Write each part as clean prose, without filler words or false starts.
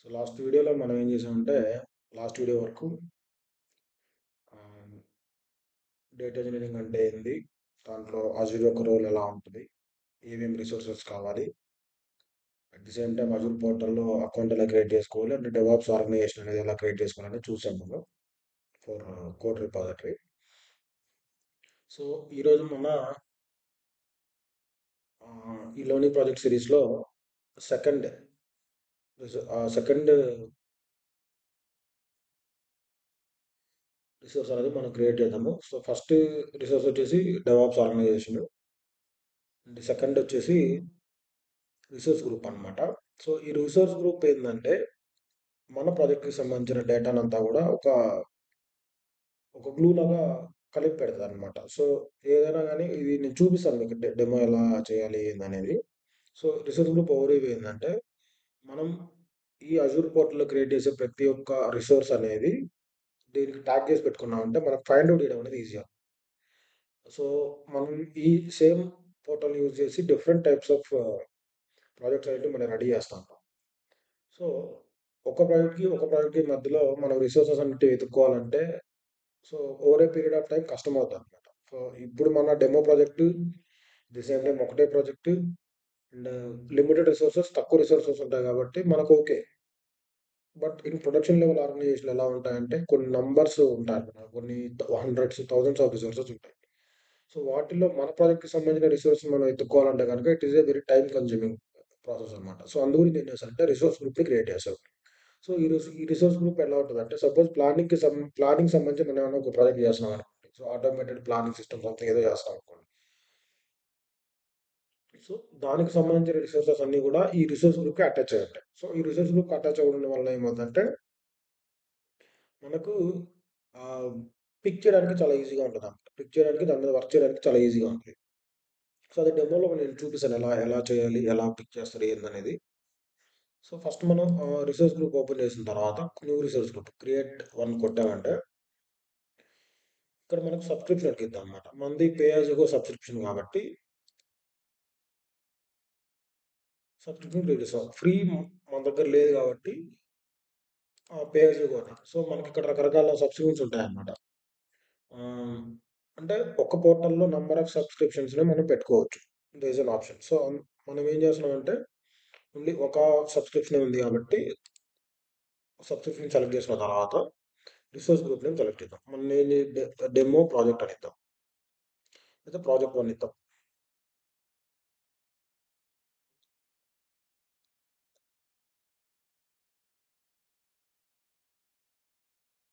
So last వీడియోలో మనం ఏం చేసామంటే లాస్ట్ వీడియో వరకు డేటా ఇంజనీరింగ్ అంటే ఏంది, దాంట్లో అజూర్ యొక్క రోల్ ఎలా ఉంటుంది, ఏమేమి రిసోర్సెస్ కావాలి, at the same time Azure పోర్టల్లో అకౌంట్ ఎలా క్రియేట్ చేసుకోవాలి అంటే డెవాప్స్ ఆర్గనైజేషన్ అనేది ఎలా క్రియేట్ చేసుకోవాలని చూసాం మనం ఫర్ కోడ్ రిపాజిటరీ. సో ఈరోజు మన ఈ లెర్నింగ్ ప్రాజెక్ట్ సిరీస్లో సెకండ్ సెకండ్ రిసోర్స్ అనేది మనం క్రియేట్ చేద్దాము. సో ఫస్ట్ రిసోర్స్ వచ్చేసి డెవాప్స్ ఆర్గనైజేషన్ అండ్ సెకండ్ వచ్చేసి రిసోర్స్ గ్రూప్ అన్నమాట. సో ఈ రిసోర్స్ గ్రూప్ ఏంటంటే మన ప్రాజెక్ట్కి సంబంధించిన డేటానంతా కూడా ఒక గ్లూ లాగా కలిపి పెడతాది అనమాట. సో ఏదైనా కానీ ఇది నేను చూపిస్తాను మీకు డెమో ఎలా చేయాలి ఏందనేది. సో రిసోర్స్ గ్రూప్ ఓవర్ ఏంటంటే మనం ఈ అజూర్ పోర్టల్లో క్రియేట్ చేసే ప్రతి ఒక్క రిసోర్స్ అనేది దీనికి ట్యాగ్ చేసి పెట్టుకున్నామంటే మనకు ఫైండ్ అవుట్ చేయడం అనేది ఈజీ. సో మనం ఈ సేమ్ పోర్టల్ యూజ్ చేసి డిఫరెంట్ టైప్స్ ఆఫ్ ప్రాజెక్ట్స్ అనేవి మనం రెడీ చేస్తాం. సో ఒక ప్రాజెక్ట్కి మధ్యలో మనం రిసోర్సెస్ అన్నిటి వెతుక్కోవాలంటే so over a period of time కష్టం అవుతుంది అనమాట. సో ఇప్పుడు మన demo project the same time ఒకటే ప్రాజెక్టు అండ్ లిమిటెడ్ రిసోర్సెస్, తక్కువ రిసోర్సెస్ ఉంటాయి కాబట్టి మనకు okay. But in production level organization ఎలా ఉంటాయంటే కొన్ని నంబర్స్ ఉంటాయి అన్నమాట. కొన్ని హండ్రెడ్స్ థౌసండ్స్ ఆఫ్ రిసోర్సెస్ ఉంటాయి. సో వాటిల్లో మన ప్రాజెక్ట్కి సంబంధించిన రిసోర్స్ మనం ఎత్తుక్కోవాలంటే కనుక it is a very time consuming process అనమాట. సో అందుగురించి ఏం చేస్తారంటే రిసోర్స్ గ్రూప్ని క్రియేట్ చేస్తారు. సో ఈ రిసోర్స్ గ్రూప్ ఎలా ఉంటుందంటే సపోజ్ ప్లానింగ్ సంబంధించి మనం ఏమైనా ఒక ప్రాజెక్ట్ చేస్తున్నాం అనుకోండి. So automated planning system something ఏదో చేస్తాం అనుకోండి. సో దానికి సంబంధించిన రిసోర్సెస్ అన్ని కూడా ఈ రిసోర్స్ గ్రూప్కి అటాచ్ అయ్యి ఉంటాయి. సో ఈ రిసోర్స్ గ్రూప్ అటాచ్ అవ్వడం వల్ల ఏమవుతుందంటే మనకు పిక్ చేయడానికి చాలా ఈజీగా ఉంటుంది అనమాట. పిక్ చేయడానికి దాని మీద వర్క్ చేయడానికి చాలా ఈజీగా ఉంటుంది. సో అది డెమోలో నేను చూపిస్తాను ఎలా ఎలా చేయాలి, ఎలా పిక్ చేస్తారు ఏందనేది. సో ఫస్ట్ మనం రిసోర్స్ గ్రూప్ ఓపెన్ చేసిన తర్వాత new resource group create one కొట్టామంటే ఇక్కడ మనకు సబ్స్క్రిప్షన్ ఎక్కిద్దాం అనమాట. మనది pay as you go subscription కాబట్టి సబ్స్క్రిప్షన్ క్రియేట్ చేస్తాం. ఫ్రీ మన దగ్గర లేదు కాబట్టి పే యాజ్ యు గో అన్నమాట. సో మనకి ఇక్కడ రకరకాల సబ్స్క్రిప్షన్స్ ఉంటాయన్నమాట. అంటే ఒక పోర్టల్‌లో నంబర్ ఆఫ్ సబ్స్క్రిప్షన్స్‌ని మనం పెట్టుకోవచ్చు. There is an option. So మనం ఏం చేస్తున్నామంటే ఓన్లీ ఒక సబ్స్క్రిప్షనే ఉంది కాబట్టి సబ్స్క్రిప్షన్ సెలెక్ట్ చేసిన తర్వాత రిసోర్స్ గ్రూప్ నేమ్ సెలెక్ట్ చేద్దాం. మనం డెమో ప్రాజెక్ట్ అని ఇద్దాం. అయితే ప్రాజెక్ట్ 1 ఇద్దాం.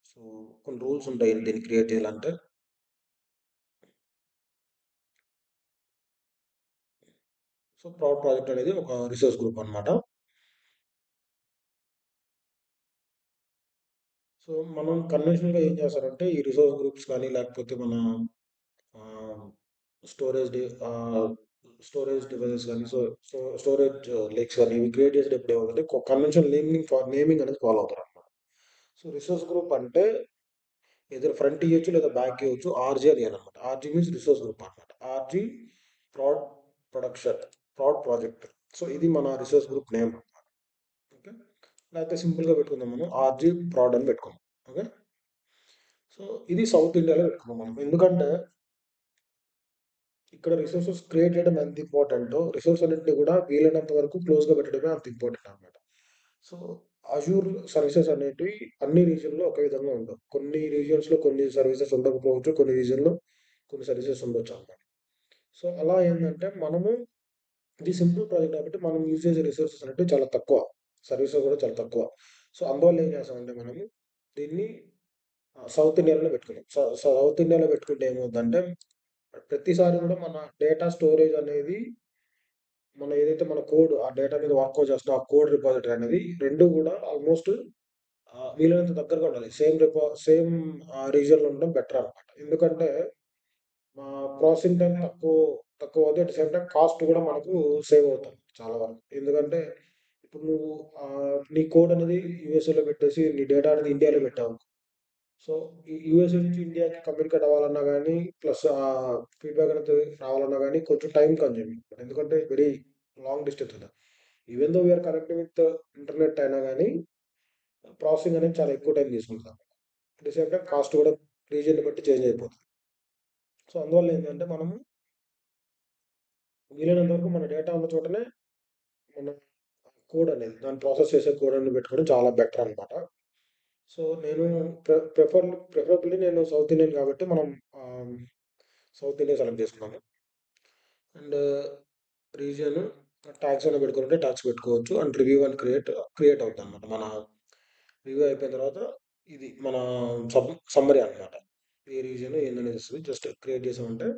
సో కొన్ని రూల్స్ ఉంటాయి దీన్ని క్రియేట్ చేయాలంటే. సో ప్రాజెక్ట్ అనేది ఒక రిసోర్స్ గ్రూప్ అన్నమాట. సో మనం కన్వెన్షనల్‌గా ఏం చేస్తారంటే ఈ రిసోర్స్ గ్రూప్స్ కానీ లేకపోతే మన ఆహ్, స్టోరేజ్ డి ఆహ్, స్టోరేజ్ డివైసెస్ కానీ స్టోరేజ్ లేక్స్ కానీ ఇవి క్రియేట్ చేసేటప్పుడు ఏమవుతుందంటే కన్వెన్షనల్ నేమింగ్ అనేది ఫాలో అవుతారన్నమాట. సో రిసోర్స్ గ్రూప్ అంటే ఎయిదర్ ఫ్రంట్ ఇయ్యొచ్చు లేదా బ్యాక్ ఇయ్యొచ్చు. ఆర్‌జీ అని ఇయ్యాలన్నమాట. ఆర్‌జీ మీన్స్ రిసోర్స్ గ్రూప్ అన్నమాట. RG prod production, prod project. So ఇది మన రిసోర్స్ గ్రూప్ నేమ్. ఓకే. లేకపోతే సింపుల్‌గా పెట్టుకుందాం మనం ఆర్‌జీ ప్రాడ్ అని పెట్టుకుందాం. ఓకే. సో ఇది సౌత్ ఇండియాలో పెట్టుకున్నాం మనం. ఎందుకంటే ఇక్కడ రిసోర్సెస్ క్రియేట్ చేయడం ఎంత ఇంపార్టెంటో రిసోర్స్ అన్నింటిని కూడా వీలైనంత వరకు క్లోజ్‌గా పెట్టడమే అంత ఇంపార్టెంట్ అన్నమాట. సో అజూర్ సర్వీసెస్ అనేటివి అన్ని రీజియన్‌లో ఒకే విధంగా ఉండవు. కొన్ని రీజియన్స్‌లో కొన్ని సర్వీసెస్ ఉండకపోవచ్చు. కొన్ని రీజియన్‌లో కొన్ని సర్వీసెస్ ఉండొచ్చు అన్నమాట. సో అలా ఏందంటే మనము ఇది సింపుల్ ప్రాజెక్ట్ కాబట్టి మనం యూజ్ చేసే రిసోర్సెస్ అనేటివి చాలా తక్కువ. సర్వీసెస్ కూడా చాలా తక్కువ. సో అందువల్ల ఏం చేస్తామంటే మనము దీన్ని సౌత్ ఇండియాలోనే పెట్టుకున్నాం. సౌత్ ఇండియాలో పెట్టుకుంటే ఏమవుద్దంటే ప్రతిసారి కూడా మన డేటా స్టోరేజ్ అనేది మనం ఏదైతే మన కోడ్ ఆ డేటా మీద వర్క్ చేస్తామో ఆ కోడ్ రిపాజిటరీ అనేది 2 కూడా ఆల్మోస్ట్ వీలైనంత దగ్గరగా ఉండాలి. సేమ్ రీజియన్‌లో ఉండడం బెటర్ అన్నమాట. ఎందుకంటే ప్రాసెసింగ్ టైమ్ తక్కువ అవుద్ది. At the same time cost కూడా మనకు సేవ్ అవుతుంది చాలా వరకు. ఎందుకంటే ఇప్పుడు నువ్వు నీ కోడ్ అనేది యూఎస్ఏలో పెట్టేసి నీ డేటా అనేది ఇండియాలో పెట్టావు. సో ఈ యూఎస్ఏ నుంచి ఇండియాకి కమ్యూనికేట్ అవ్వాలన్నా గానీ ప్లస్ ఫీడ్‌బ్యాక్ అనేది రావాలన్నా గానీ కొంచెం టైమ్ కన్జ్యూమింగ్. ఎందుకంటే వెరీ లాంగ్ డిస్టెన్స్ కదా! Even though we are connecting with internet అయినా గానీ ప్రాసెసింగ్ అనేది చాలా ఎక్కువ టైం తీసుకుంటుంది. At the same time cost కూడా రీజియన్‌ని బట్టి చేంజ్ అయిపోతుంది. సో, అందువల్ల ఏంటంటే మనము వీలైనంత వరకు మన డేటా ఉన్న చోటనే మనం కోడ్ అనేది దాన్ని ప్రాసెస్ చేసే కోడ్ అనేది పెట్టుకోవడం చాలా బెటర్ అనమాట. సో, నేను ప్రిఫరబుల్లీ నేను సౌత్ ఇండియన్ కాబట్టి మనం సౌత్ ఇండియా సెలెక్ట్ చేసుకున్నాను. అండ్ రీజియన్ ట్యాగ్స్ ఏమైనా పెట్టుకుంటే ట్యాగ్స్ పెట్టుకోవచ్చు. అండ్ రివ్యూ అని క్రియేట్ అవుతుంది అనమాట. మన రివ్యూ అయిపోయిన తర్వాత ఇది మన సమ్మరీ అనమాట. ఏ రీజియన్ ఏందనేది వస్తుంది. జస్ట్ క్రియేట్ చేసామంటే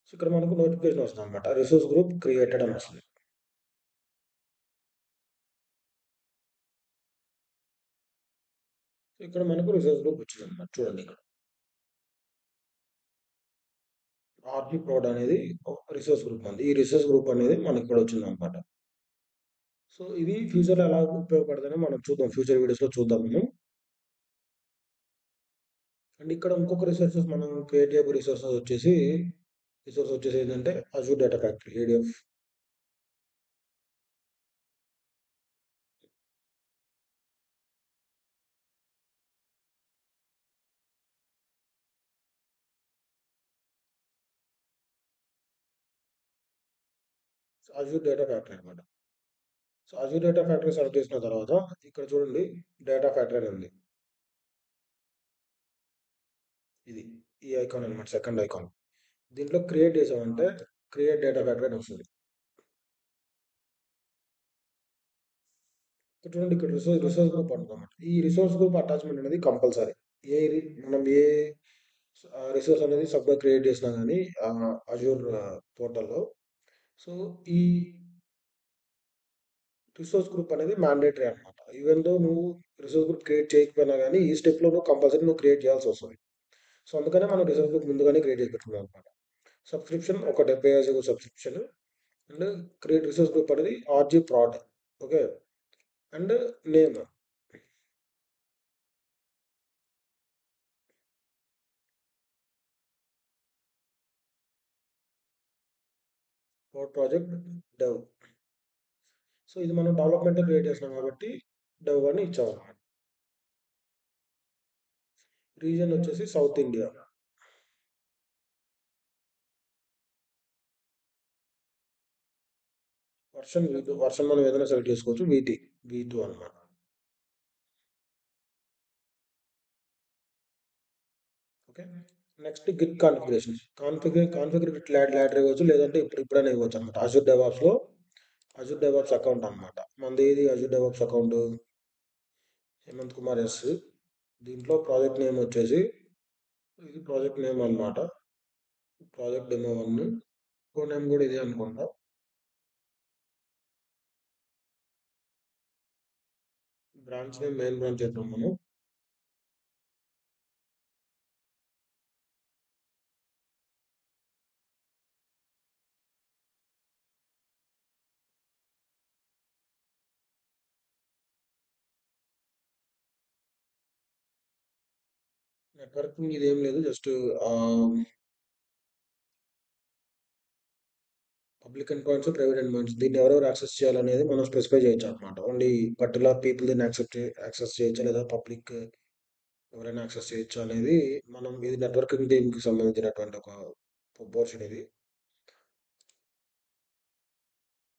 సో ఇక్కడ మనకు నోటిఫికేషన్ వస్తుంది అనమాట. రిసోర్స్ గ్రూప్ క్రియేటెడ్ అని వస్తుంది. సో ఇక్కడ మనకు రిసోర్స్ గ్రూప్ వచ్చింది అనమాట. చూడండి ఇక్కడ ఆర్పీ ప్రోడ్ అనేది రిసోర్స్ గ్రూప్ ఉంది. ఈ రిసోర్స్ గ్రూప్ అనేది మనకి ఇక్కడ వచ్చింది అనమాట. సో ఇది ఫ్యూచర్లో ఎలా ఉపయోగపడుతుందని మనం చూద్దాం. ఫ్యూచర్ వీడియోస్లో చూద్దాం మనం. అండ్ ఇక్కడ ఇంకొక రిసోర్సెస్ మనం క్రియేట్ చేయబోయే రిసోర్స్ వచ్చేసి ఏంటంటే Azure data factory ADF. Azure data factory అనమాట. So Azure data factory select చేసిన తర్వాత ఇక్కడ చూడండి డేటా ఫ్యాక్టరీ అని ఉంది. ఇది ఈ ఐకాన్ అనమాట, సెకండ్ ఐకాన్. దీంట్లో క్రియేట్ చేసామంటే క్రియేట్ డేటా ఫ్యాక్టరీ అని వస్తుంది. ఇక్కడ చూడండి ఇక్కడ రిసోర్స్ గ్రూప్ అంటున్నమాట. ఈ రిసోర్స్ గ్రూప్ అటాచ్మెంట్ అనేది కంపల్సరీ. మనం ఏ రిసోర్స్ అనేది సబ్గా క్రియేట్ చేసినా కానీ అజూర్ పోర్టల్లో. సో ఈ రిసోర్స్ గ్రూప్ అనేది మ్యాండేటరీ అనమాట. ఈవెన్ దో నువ్వు రిసోర్స్ గ్రూప్ క్రియేట్ చేయకపోయినా కానీ ఈ స్టెప్లో నువ్వు కంపల్సరీ నువ్వు క్రియేట్ చేయాల్సి వస్తుంది. సో అందుకనే మనం రిసోర్స్ గ్రూప్ ముందుగానే క్రియేట్ చేసి పెట్టుకున్నాం అనమాట. సబ్స్క్రిప్షన్ ఒక 75 subscription. And create resource group అనేది RG prod. Okay. And name project dev. So ఇది మనం డెవలప్మెంట్ క్రియేట్ చేస్తున్నాం కాబట్టి డెవ్ అని ఇచ్చామన్నమాట. రీజన్ వచ్చేసి సౌత్ ఇండియా. వర్షన్ మనం ఏదైనా సెలెక్ట్ చేసుకోవచ్చు. V2 అనమాట. Okay. Next git configuration. Configure later ఇవ్వచ్చు, లేదంటే ఇప్పుడైనా ఇవ్వచ్చు అనమాట. అజూర్ డెవాప్స్ అకౌంట్ అనమాట. మనది ఏది Azure DevOps account Hemant Kumar S. దీంట్లో ప్రాజెక్ట్ నేమ్ వచ్చేసి ఇది ప్రాజెక్ట్ నేమ్ అనమాట. Project demo 1. ఇంకో నేమ్ కూడా ఇదే అనుకుంటా. బ్రాంచ్ నేమ్ మెయిన్ బ్రాంచ్ చేద్దాం మనం. నెట్వర్కింగ్ ఇదేం లేదు, just public end points, private end points దీన్ని ఎవరెవరు యాక్సెస్ చేయాలనేది మనం స్పెసిఫై చేయొచ్చు అనమాట. ఓన్లీ పర్టికులర్ పీపుల్ దీన్ని యాక్సెస్ చేయొచ్చా, లేదా పబ్లిక్ ఎవరైనా యాక్సెస్ చేయొచ్చు అనేది మనం ఇది నెట్వర్కింగ్ టీమ్కి సంబంధించినటువంటి ఒక పోర్షన్ ఇది.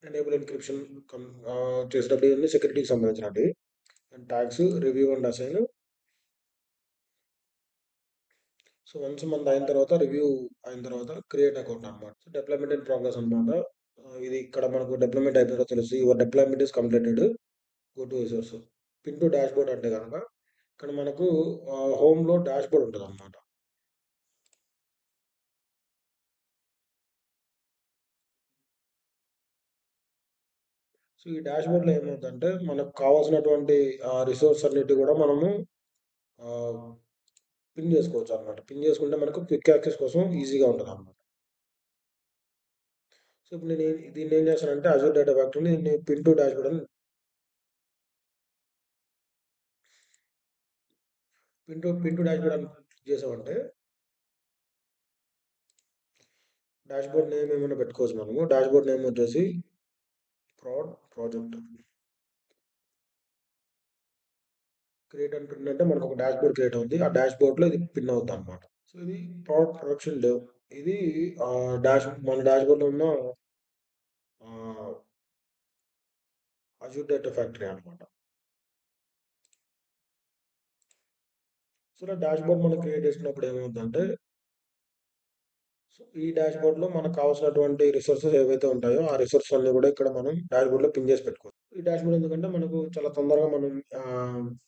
ఎనేబుల్ ఎన్క్రిప్షన్ చేసేటప్పుడు ఇవన్నీ సెక్యూరిటీకి సంబంధించినవి. And tags review and assign. So once మనది అయిన తర్వాత రివ్యూ అయిన తర్వాత క్రియేట్ అకౌంట్ అనమాట. సో డెవలప్మెంట్ ఇన్ ప్రోగ్రెస్ అనమాట. ఇది ఇక్కడ మనకు డెవలప్మెంట్ అయిన తర్వాత తెలుసు your development is completed. Go to resource. Pin to dash board అంటే కనుక ఇక్కడ మనకు హోమ్లో డాష్ బోర్డ్ ఉంటుంది అనమాట. సో ఈ డాష్ బోర్డ్లో ఏమవుతుందంటే మనకు కావాల్సినటువంటి రిసోర్స్ అన్నిటి కూడా మనము పిన్ చేసుకోవచ్చు అనమాట. పిన్ చేసుకుంటే మనకు క్విక్ యాక్సెస్ కోసం ఈజీగా ఉంటుంది అనమాట. సో ఇప్పుడు నేను దీన్ని ఏం చేస్తానంటే అజూర్ డేటా ఫ్యాక్టరీని నేను పిన్ టు డాష్ బోర్డ్ అని పిన్ టు డాష్ బోర్డ్ అని క్లిక్ చేసామంటే డాష్ బోర్డ్ నేమ్ ఏమైనా పెట్టుకోవచ్చు మనము. డాష్ బోర్డ్ నేమ్ వచ్చేసి ప్రాజెక్ట్ క్రియేట్ అంటుందంటే మనకు ఒక డాష్ బోర్డ్ క్రియేట్ అవుద్ది. ఆ డాష్ బోర్డ్‌లో ఇది పిన్ అవుద్దనమాట. సో, ఇది ప్రోడక్ట్ ప్రొడక్షన్ డెవ్. ఇది మన డాష్ బోర్డ్‌లో ఉన్న ఆహ్, అజూర్ డేటా ఫ్యాక్టరీ అనమాట. సో, ఇలా డాష్ బోర్డ్ మనం క్రియేట్ చేసుకున్నప్పుడు ఏమవుద్దంటే, సో, ఈ డాష్ బోర్డ్‌లో మనకు కావాల్సినటువంటి రిసోర్సెస్ ఏవైతే ఉంటాయో, ఆ రిసోర్సెస్ అన్నీ కూడా ఇక్కడ మనం డాష్ బోర్డ్‌లో పిన్ చేసి పెట్టుకోవచ్చు. ఈ డాష్ బోర్డ్ ఎందుకంటే మనకు చాలా తొందరగా మనం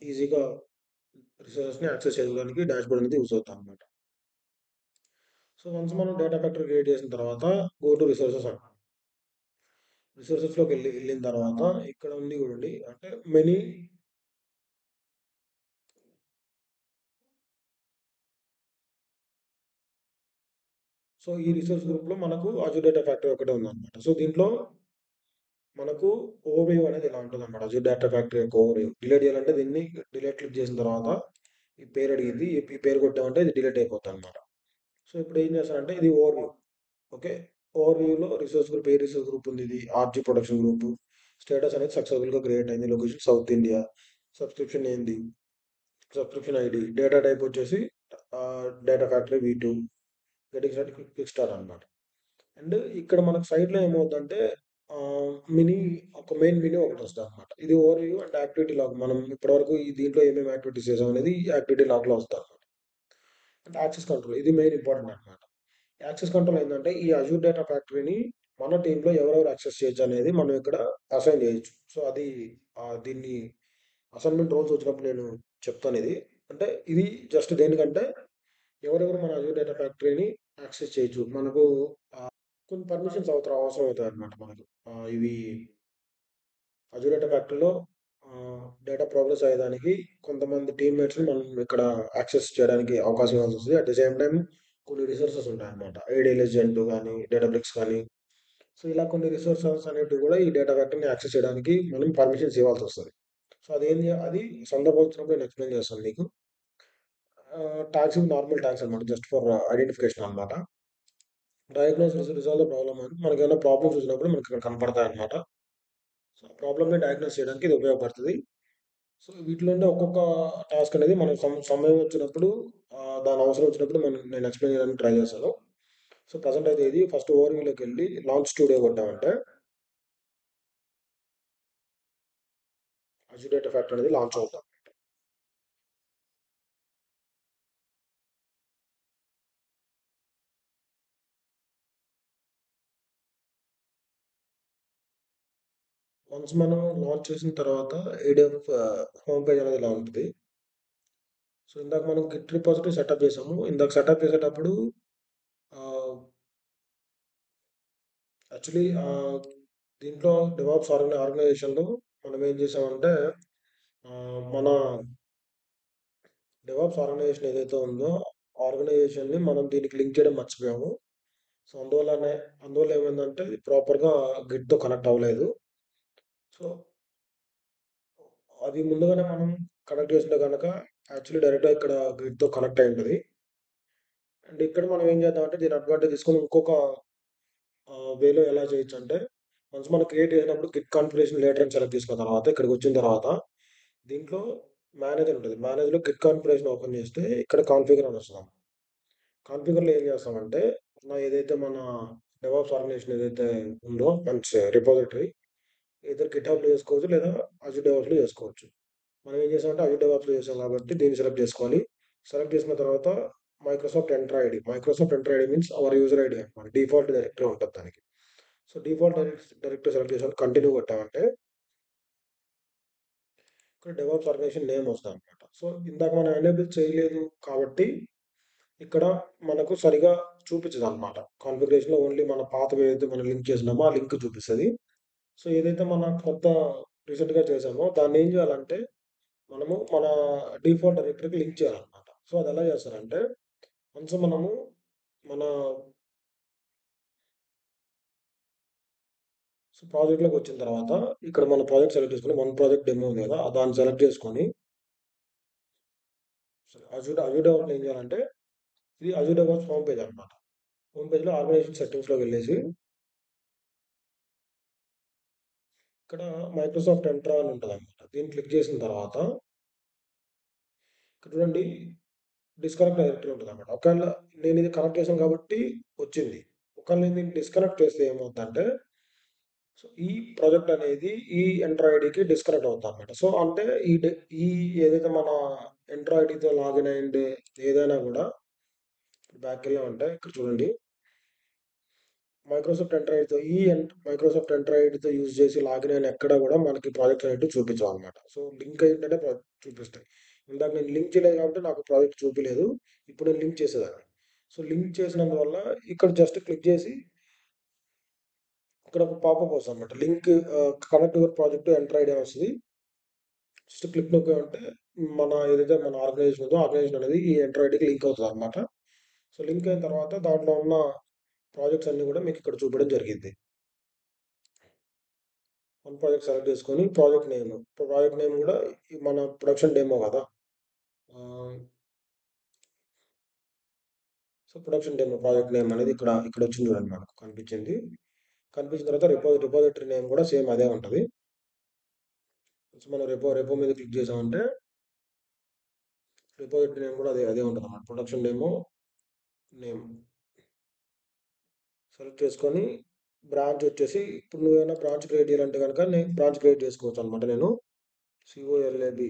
ఈజీగా రిసోర్సెస్‌ని యాక్సెస్ చేసుకోవడానికి డాష్ బోర్డ్ అనేది యూజ్ అవుతుందన్నమాట. సో, వన్స్ మనం డేటా ఫ్యాక్టరీ క్రియేట్ చేసిన తర్వాత గో టు రిసోర్సెస్ అంటాం. రిసోర్సెస్‌లోకి వెళ్ళిన తర్వాత ఇక్కడ ఉంది చూడండి. అంటే మెనీ. సో, ఈ రిసోర్స్ గ్రూప్‌లో మనకు అజూర్ డేటా ఫ్యాక్టరీ ఒకటే ఉందన్నమాట. సో, దీంట్లో మనకు ఓవర్‌వ్యూ అనేది ఇలా ఉంటదన్నమాట. అజూర్ డేటా ఫ్యాక్టరీ యొక్క ఓవర్‌వ్యూ. డిలీట్ చేయాలంటే దీన్ని డిలీట్ క్లిక్ చేసిన తర్వాత ఈ పేరు అడిగిద్ది. ఈ పేరు కొట్టామంటే ఇది డిలీట్ అయిపోద్దన్నమాట. సో, ఇప్పుడు ఏం చేస్తానంటే ఇది ఓవర్‌వ్యూ. ఓకే. ఓవర్‌వ్యూలో రిసోర్స్ గ్రూప్ ఏ రిసోర్స్ గ్రూప్ ఉంది ఇది ఆర్‌జీ ప్రొడక్షన్ గ్రూప్. స్టేటస్ అనేది సక్సెస్‌ఫుల్‌గా క్రియేట్ అయింది. Location south India. సబ్స్క్రిప్షన్ ఏంది? Subscription ID. డేటా టైప్ వచ్చేసి data factory V2. Getting start quick start అన్నమాట. అండ్ ఇక్కడ మనకు సైడ్‌లో ఏమవుద్దంటే మినీ ఒక మెయిన్ మెనూ ఒకటొస్తదనమాట. ఇది ఓవర్‌వ్యూ అండ్ యాక్టివిటీ లాగ్. మనం ఇప్పటివరకు ఈ దీంట్లో ఏమేమి యాక్టివిటీస్ చేసాం అనేది ఈ యాక్టివిటీ లాగ్‌లో వస్తదనమాట. అండ్ యాక్సెస్ కంట్రోల్ ఇది మెయిన్ ఇంపార్టెంట్ అనమాట. యాక్సెస్ కంట్రోల్ ఏందంటే ఈ అజూర్ డేటా ఫ్యాక్టరీని మన టీమ్‌లో ఎవరెవరు యాక్సెస్ చేయొచ్చు అనేది మనం ఇక్కడ అసైన్ చేయొచ్చు. సో, అది దీన్ని అసైన్‌మెంట్ రోల్స్ వచ్చినప్పుడు నేను చెప్తానిది. అంటే ఇది జస్ట్ దేనికంటే ఎవరెవరు మన అజూర్ డేటా ఫ్యాక్టరీని యాక్సెస్ చేయొచ్చు. మనకు కొన్ని పర్మిషన్స్ అవసరం అవుతాయన్నమాట మనకు. ఇవి అజూర్ డేటా ఫ్యాక్టరీలో డేటా ప్రోగ్రెస్ అయ్యేదానికి కొంతమంది టీమ్మేట్స్‌ని మనం ఇక్కడ యాక్సెస్ చేయడానికి అవకాశం ఇవ్వాల్సి వస్తది. అట్ ది సేమ్ టైమ్ కొన్ని రిసోర్సెస్ ఉంటాయన్నమాట. ఏడీఎల్ఎస్ జెన్2 గానీ, డేటాబ్రిక్స్ కానీ, సో, ఇలా కొన్ని రిసోర్సెస్ అనేటివి కూడా ఈ డేటా ఫ్యాక్టరీని యాక్సెస్ చేయడానికి మనం పర్మిషన్స్ ఇవ్వాల్సి వస్తది. సో, అది సందర్భం వచ్చినప్పుడు నేను ఎక్స్‌ప్లెయిన్ చేస్తాను మీకు. ట్యాగ్స్ నార్మల్ ట్యాగ్స్ అన్నమాట. జస్ట్ ఫర్ ఐడెంటిఫికేషన్ అన్నమాట. డయాగ్నోస్ రిజాల్వ్ ద ప్రాబ్లమ్ అని మనకేమైనా ప్రాబ్లమ్స్ వచ్చినప్పుడు మనకి ఇక్కడ కనపడతాయన్నమాట. సో, ప్రాబ్లమ్‌ని డయాగ్నోస్ చేయడానికి ఇది ఉపయోగపడుతది. సో, వీటిలోనే ఒక్కొక్క టాస్క్ అనేది మనం సమయం వచ్చినప్పుడు దాని అవసరం వచ్చినప్పుడు నేను ఎక్స్‌ప్లెయిన్ చేయడానికి ట్రై చేస్తాను. సో, ప్రెజెంట్ అయితే ఇది ఫస్ట్ ఓవర్‌వ్యూలోకెళ్ళి లాంచ్ స్టూడియో కొట్టామంటే అజూర్ డేటా ఫ్యాక్టరీ అనేది లాంచ్ అవుతుంది. వన్స్ మనం లాంచ్ చేసిన తర్వాత ఏడీఎఫ్ హోమ్ పేజ్ అనేది ఇలా ఉంటది. సో, ఇందాక మనం గిట్ రిపాజిటరీ సెటప్ చేసాము. ఇందాక సెటప్ చేసేటప్పుడు ఆహ్, యాక్చువల్లీ దీంట్లో డెవాప్స్ ఆర్గనైజేషన్‌లో మనం ఏం చేసామంటే మన డెవాప్స్ ఆర్గనైజేషన్ ఏదైతే ఉందో, ఆర్గనైజేషన్‌ని మనం దీనికి లింక్ చేయడం మర్చిపోయాము. సో, అందువల్ల ఏమైందంటే ఇది ప్రాపర్‌గా గిట్‌తో కనెక్ట్ అవ్వలేదు. సో, అది ముందుగానే మనం కనెక్ట్ చేసుంటే గనక యాక్చువల్లీ డైరెక్ట్‌గా ఇక్కడ గిట్‌తో కనెక్ట్ అయ్యి ఉంటది. అండ్ ఇక్కడ మనం ఏం చేద్దామంటే దీని అడ్వాంటేజ్ తీసుకొని ఇంకొక వేలో ఎలా చేయొచ్చంటే, వన్స్ మనం క్రియేట్ చేసినప్పుడు గిట్ కాన్ఫిగరేషన్ లేటర్ అని సెలెక్ట్ చేసుకున్న తర్వాత ఇక్కడికొచ్చిన తర్వాత దీంట్లో మేనేజర్ ఉంటది. మేనేజర్‌లో గిట్ కాన్ఫిగరేషన్ ఓపెన్ చేస్తే ఇక్కడ కాన్ఫిగర్ అని వస్తది. కాన్ఫిగర్‌లో ఏం చేస్తామంటే, ఏదైతే మన డెవాప్స్ ఆర్గనైజేషన్ ఏదైతే ఉందో రిపోజిటరీ ఎయిదర్ గిట్‌హబ్‌లో చేసుకోవచ్చు లేదా అజూర్ డెవాప్స్‌లో చేసుకోవచ్చు. మనం ఏం చేసామంటే అజూర్ డెవాప్స్‌లో చేసాం కాబట్టి దీన్ని సెలెక్ట్ చేసుకోవాలి. సెలెక్ట్ చేసుకున్న తర్వాత Microsoft enter ID means hour user ID అన్నమాట. డిఫాల్ట్ డైరెక్టరీ ఉంటది దానికి. సో, డిఫాల్ట్ డైరెక్టరీ సెలెక్ట్ చేసాం. కంటిన్యూ కొట్టామంటే ఇక్కడ డెవాప్స్ ఆర్గనైజేషన్ నేమ్ వస్తదన్నమాట. సో, ఇందాక మనం ఎనేబుల్ చేయలేదు కాబట్టి ఇక్కడ మనకు సరిగా చూపించదనమాట. కాన్ఫిగరేషన్‌లో ఓన్లీ మన పాతవి ఏదైతే మనం లింక్ చేసినామో ఆ లింక్ చూపిస్తది. సో, ఏదైతే మన కొత్త రీసెంట్‌గా చేసామో దాన్నేం చేయాలంటే, మనము మన డిఫాల్ట్ డైరెక్టరీకి లింక్ చేయాలనమాట. సో, అదెలా చేస్తారంటే, వన్స్ మనము మన ప్రాజెక్ట్‌లోకొచ్చిన తర్వాత ఇక్కడ మన ప్రాజెక్ట్ సెలెక్ట్ చేసుకొని, వన్ ప్రాజెక్ట్ డెమో ఉంది కదా! దాన్ని సెలెక్ట్ చేసుకొని అజూర్ డెవాప్స్‌లో ఏం చేయాలంటే, ఇది అజూర్ డెవాప్స్ హోమ్ పేజ్ అనమాట. హోమ్ పేజ్‌లో ఆర్గనైజేషన్ సెట్టింగ్స్‌లోకెళ్ళేసి ఇక్కడ మైక్రోసాఫ్ట్ ఎంట్రా అని ఉంటదనమాట. దీన్ని క్లిక్ చేసిన తర్వాత ఇక్కడ చూడండి డిస్కనెక్ట్ డైరెక్టరీ ఉంటదనమాట. ఒకవేళ నేను ఇది కనెక్ట్ చేశాను కాబట్టి వచ్చింది. ఒకవేళ నేను దీన్ని డిస్కనెక్ట్ చేస్తే ఏమవుద్దంటే సో ఈ ప్రాజెక్ట్ అనేది ఈ ఎంటర్ ఐడికి డిస్కనెక్ట్ అవుతుంది అనమాట. సో అంటే ఈ ఏదైతే మన ఎంటర్ ఐడితో లాగిన్ అయ్యిండే ఏదైనా కూడా బ్యాక్ వెళ్ళామంటే ఇక్కడ చూడండి మైక్రోసాఫ్ట్ ఎంటర్ ఐడితో మైక్రోసాఫ్ట్ ఎంటర్ ఐడితో యూజ్ చేసి లాగిన్ అయిన ఎక్కడ కూడా మనకి ప్రాజెక్ట్ అనేది చూపించాం అనమాట. సో లింక్ అయిందంటే చూపిస్తాయి. ఇందాక నేను లింక్ చేయలేదు కాబట్టి నాకు ప్రాజెక్ట్ చూపించలేదు. ఇప్పుడు నేను లింక్ చేసేదాన్ని. సో లింక్ చేసినందువల్ల ఇక్కడ జస్ట్ క్లిక్ చేసి ఇక్కడ ఒక పాపప్ వస్తుంది అనమాట. Link connect your project enter ID అని వస్తుంది. జస్ట్ క్లిక్ నొక్కామంటే మన ఏదైతే మన ఆర్గనైజేషన్ ఉందో ఆర్గనైజేషన్ అనేది ఈ ఎంటర్ ఐడికి లింక్ అవుతుంది అనమాట. సో లింక్ అయిన తర్వాత దాంట్లో ఉన్న ప్రాజెక్ట్స్ అన్ని కూడా మీకు ఇక్కడ చూపడం జరిగింది. వన్ ప్రాజెక్ట్ సెలెక్ట్ చేసుకొని ప్రాజెక్ట్ నేమ్ కూడా మన ప్రొడక్షన్ డెమో కదా. So production demo project name అనేది ఇక్కడ ఇక్కడ వచ్చింది చూడండి మనకు కనిపించింది. కనిపించిన తర్వాత రిపోజిటరీ నేమ్ కూడా సేమ్ అదే ఉంటుంది. సో మనం రెపో మీద క్లిక్ చేసామంటే రిపోజిటరీ నేమ్ కూడా అదే ఉంటుంది అన్నమాట. ప్రొడక్షన్ డెమో నేమ్ సెలెక్ట్ చేసుకొని బ్రాంచ్ వచ్చేసి ఇప్పుడు నువ్వేమైనా బ్రాంచ్ క్రియేట్ చేయాలంటే కనుక నేను బ్రాంచ్ క్రియేట్ చేసుకోవచ్చు అనమాట. నేను COLAB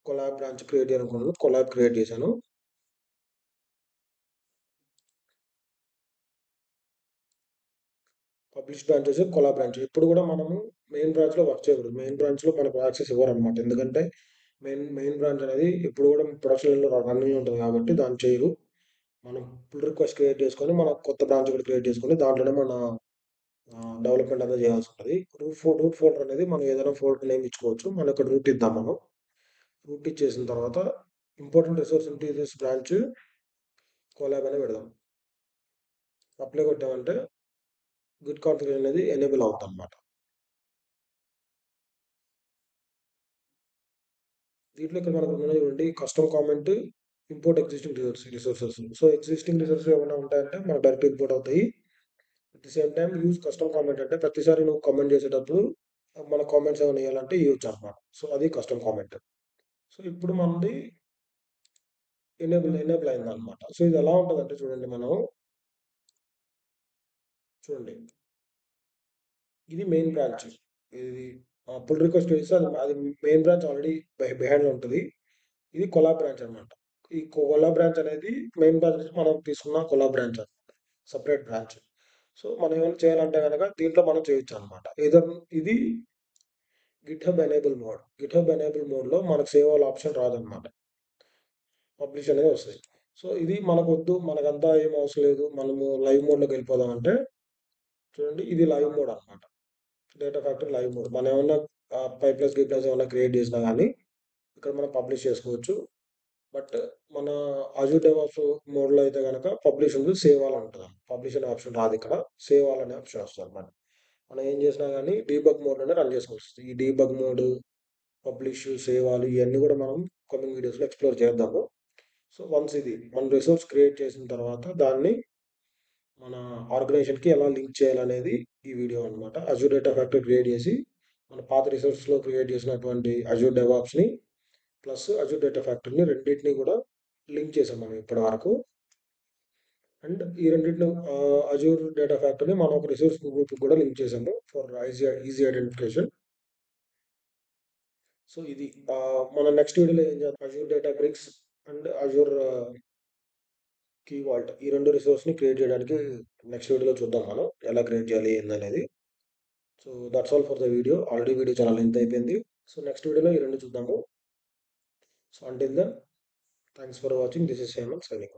కొలాబ్ బ్రాంచ్ క్రియేట్ చేయాలనుకున్నాను. కొలాబ్ క్రియేట్ చేశాను. పబ్లిష్ బ్రాంచ్ వచ్చి కొలాబ్ బ్రాంచ్. ఇప్పుడు కూడా మనము మెయిన్ బ్రాంచ్లో వర్క్ చేయకూడదు. మెయిన్ బ్రాంచ్లో మనకు యాక్సెస్ ఇవ్వరు అనమాట. ఎందుకంటే మెయిన్ బ్రాంచ్ అనేది ఇప్పుడు కూడా ప్రొడక్షన్లో రన్నింగ్ ఉంటుంది కాబట్టి దాన్ని చేయరు. మనం పుల్ రిక్వెస్ట్ క్రియేట్ చేసుకొని మనం కొత్త బ్రాంచ్ కూడా క్రియేట్ చేసుకొని దాంట్లోనే మన డెవలప్మెంట్ అంతా చేయాల్సి ఉంటుంది. రూట్ ఫోల్డర్ అనేది మనం ఏదైనా ఫోల్డర్ నేమ్ ఇచ్చుకోవచ్చు. మనం ఇక్కడ రూట్ ఇద్దాం. మనం రూట్ ఇచ్చేసిన తర్వాత important resource into this branch collab అనే పెడదాం. అప్లై కొట్టామంటే గిట్ కాన్ఫిగరేషన్ అనేది ఎనేబుల్ అవుతుంది అనమాట. దీంట్లో ఇక్కడ మనకు ఉన్నాయి చూడండి custom comment import existing resources. So existing resources ఏమైనా ఉంటాయంటే మనకు డైరెక్ట్ ఇంపోర్ట్ అవుతాయి. At the same time use custom comment అంటే ప్రతిసారి నువ్వు కామెంట్ చేసేటప్పుడు మన కామెంట్స్ ఏమైనా వేయాలంటే ఇవ్వచ్చు అనమాట. సో అది కస్టమ్ కామెంట్. సో ఇప్పుడు మనది ఎనేబుల్ అయింది అనమాట. సో ఇది ఎలా ఉంటుందంటే చూడండి మనం చూడండి ఇది మెయిన్ బ్రాంచ్. ఇది పుల్ రిక్వెస్ట్ చేస్తే అది మెయిన్ బ్రాంచ్ ఆల్రెడీ బిహైండ్ లో ఉంటుంది. ఇది కొలా బ్రాంచ్ అనమాట. ఈ కొలా బ్రాంచ్ అనేది మెయిన్ బ్రాంచ్ నుంచి మనం తీసుకున్న కొలా బ్రాంచ్ అనమాట. Separate branch. సో మనం ఏమైనా చేయాలంటే కనుక దీంట్లో మనం చేయొచ్చు అనమాట. ఇది గిట్ హబ్ ఎనేబుల్ మోడ్ లో మనకు సేవ్ ఆల్ ఆప్షన్ రాదనమాట. పబ్లిష్ అనేది వస్తుంది. సో ఇది మనకు వద్దు, మనకంతా ఏం అవసరం లేదు, మనము లైవ్ మోడ్ లోకి వెళ్ళిపోదాం అంటే చూడండి ఇది లైవ్ మోడ్ అనమాట. Data factory live mode. మనం ఏమన్నా పైప్లైన్స్ ఏమన్నా క్రియేట్ చేసినా కానీ ఇక్కడ మనం పబ్లిష్ చేసుకోవచ్చు. బట్ మన అజూర్ డెవాప్స్ మోడ్లో అయితే కనుక పబ్లిష్ ఉంది, సేవ్ ఆల్ ఉంటుంది. పబ్లిష్ అనే ఆప్షన్ రాదు, ఇక్కడ సేవ్ ఆల్ అనే ఆప్షన్ వస్తుంది అనమాట. మనం ఏం చేసినా కానీ డీబగ్ మోడ్లోనే రన్ చేసుకోవచ్చు. ఈ debug mode, publish, save all ఇవన్నీ కూడా మనం కమింగ్ వీడియోస్లో ఎక్స్ప్లోర్ చేద్దాము. సో వన్స్ ఇది మన రిసోర్స్ క్రియేట్ చేసిన తర్వాత దాన్ని మన ఆర్గనైజేషన్కి ఎలా లింక్ చేయాలనేది ఈ వీడియో అనమాట. అజూర్ డేటా ఫ్యాక్టరీ క్రియేట్ చేసి మన పాత రిసోర్స్లో క్రియేట్ చేసినటువంటి అజూర్ డెవాప్స్ని ప్లస్ అజూర్ డేటా ఫ్యాక్టరీని రెండింటిని కూడా లింక్ చేసాం మనం ఇప్పటి వరకు. అండ్ ఈ రెండింటిని అజూర్ డేటా ఫ్యాక్టరీని మనం ఒక రిసోర్స్ గ్రూప్ కూడా లింక్ చేసాము ఫర్ ఈజీ ఐడెంటిఫికేషన్. సో ఇది మన నెక్స్ట్ వీడియోలో ఏం చేద్దాం, Azure Databricks and Azure Key Vault ఈ రెండు రిసోర్స్ని క్రియేట్ చేయడానికి నెక్స్ట్ వీడియోలో చూద్దాం మనం ఎలా క్రియేట్ చేయాలి ఏందనేది. So that's all for the video. Already video చాలా లెంత్ అయిపోయింది. సో నెక్స్ట్ వీడియోలో ఈ రెండు చూద్దాము. So until then thanks for watching. This is Hemant signing of.